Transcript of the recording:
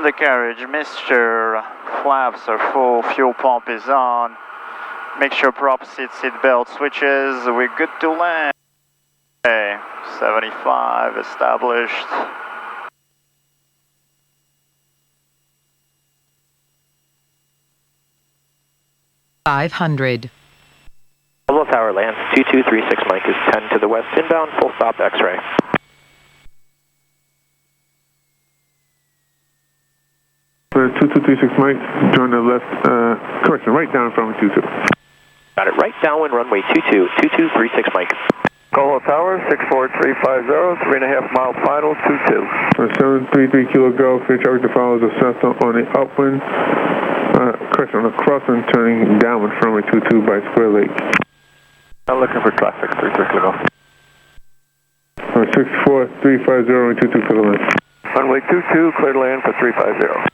the carriage, Mr. Flaps are full, fuel pump is on. Make sure prop seat belt switches, we're good to land. Okay, 75 established. $500. Level tower lands, 2236 Mike is 10 to the west inbound, full stop X-ray. For 2236 Mike, join the left, correction, right down from 22. Got it, right downwind runway 2236 Mike. Colo Tower, 64350, 3.5 mile final, 22. 733 Kilo Golf, your charge to follow the Cessna on the upwind, correction, on the crosswind turning downwind from 22 by Square Lake. I'm looking for traffic, 33 Kilo Golf. 64350 and 22 for the land. Runway 22, clear to land for 350.